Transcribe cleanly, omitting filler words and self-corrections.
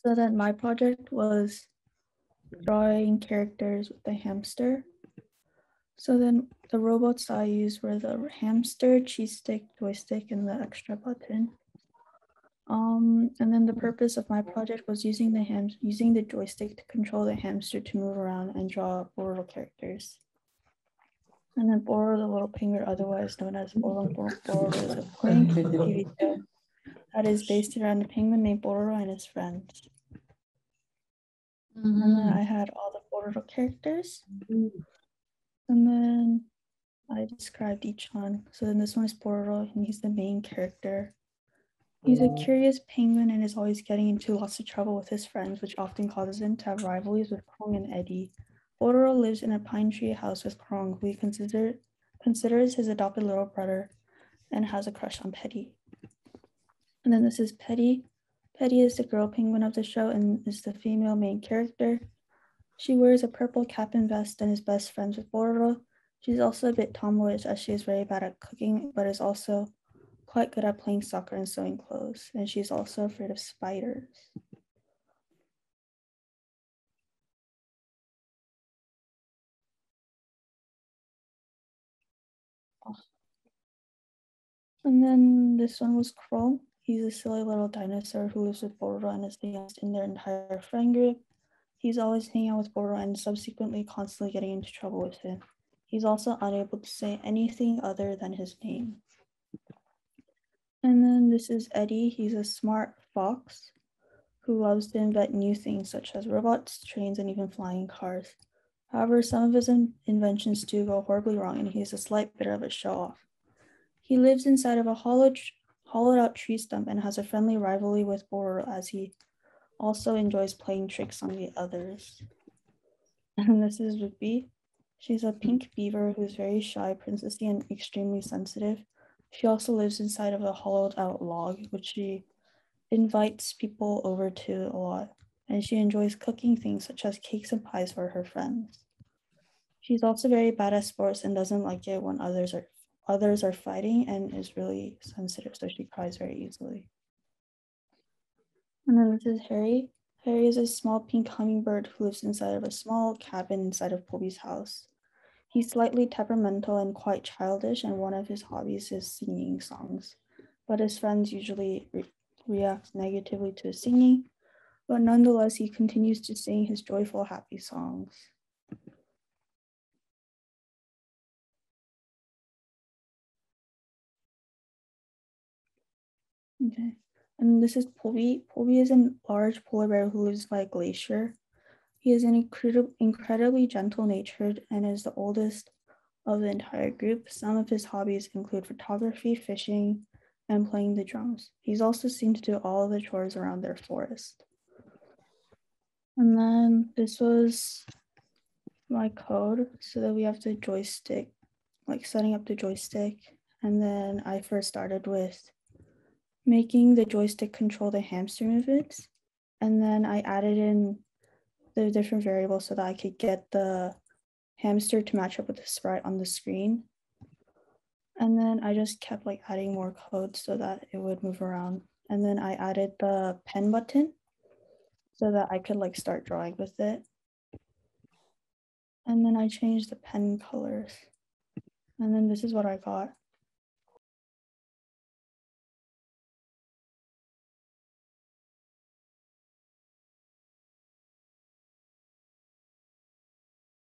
So then my project was drawing characters with the hamster. So then the robots I used were the hamster, cheese stick, joystick, and the extra button. And then the purpose of my project was using the joystick to control the hamster to move around and draw Bororo characters. And then Bororo, the little penguin, otherwise known as Bororo, is a playing TV show that is based around a penguin named Bororo and his friends. And then I had all the Bororo characters. And then I described each one. So then this one is Bororo, and he's the main character. He's a curious penguin and is always getting into lots of trouble with his friends, which often causes him to have rivalries with Krong and Eddie. Bororo lives in a pine tree house with Krong, who he considers his adopted little brother and has a crush on Petty. And then this is Petty. Petty is the girl penguin of the show and is the female main character. She wears a purple cap and vest and is best friends with Bororo. She's also a bit tomboyish as she is very bad at cooking, but is also quite good at playing soccer and sewing clothes. And she's also afraid of spiders. And then this one was Chrome. He's a silly little dinosaur who lives with Bororo and is the youngest in their entire friend group. He's always hanging out with Bororo and subsequently constantly getting into trouble with him. He's also unable to say anything other than his name. And then this is Eddie. He's a smart fox who loves to invent new things such as robots, trains, and even flying cars. However, some of his inventions do go horribly wrong, and he's a slight bit of a show-off. He lives inside of a hollowed-out tree stump and has a friendly rivalry with Bororo, as he also enjoys playing tricks on the others. And this is Ruby. She's a pink beaver who's very shy, princessy, and extremely sensitive. She also lives inside of a hollowed-out log, which she invites people over to a lot, and she enjoys cooking things such as cakes and pies for her friends. She's also very bad at sports and doesn't like it when others are fighting and is really sensitive, so she cries very easily. And then this is Harry. Harry is a small pink hummingbird who lives inside of a small cabin inside of Poby's house. He's slightly temperamental and quite childish, and one of his hobbies is singing songs, but his friends usually react negatively to his singing, but nonetheless, he continues to sing his joyful, happy songs. Okay, and this is Poby. Poby is a large polar bear who lives by a glacier. He is an incredibly gentle-natured and is the oldest of the entire group. Some of his hobbies include photography, fishing, and playing the drums. He's also seen to do all of the chores around their forest. And then this was my code, so that we have the joystick, like setting up the joystick. And then I first started with making the joystick control the hamster movements. And then I added in the different variables so that I could get the hamster to match up with the sprite on the screen. And then I just kept like adding more code so that it would move around. And then I added the pen button so that I could like start drawing with it. And then I changed the pen colors. And then this is what I got.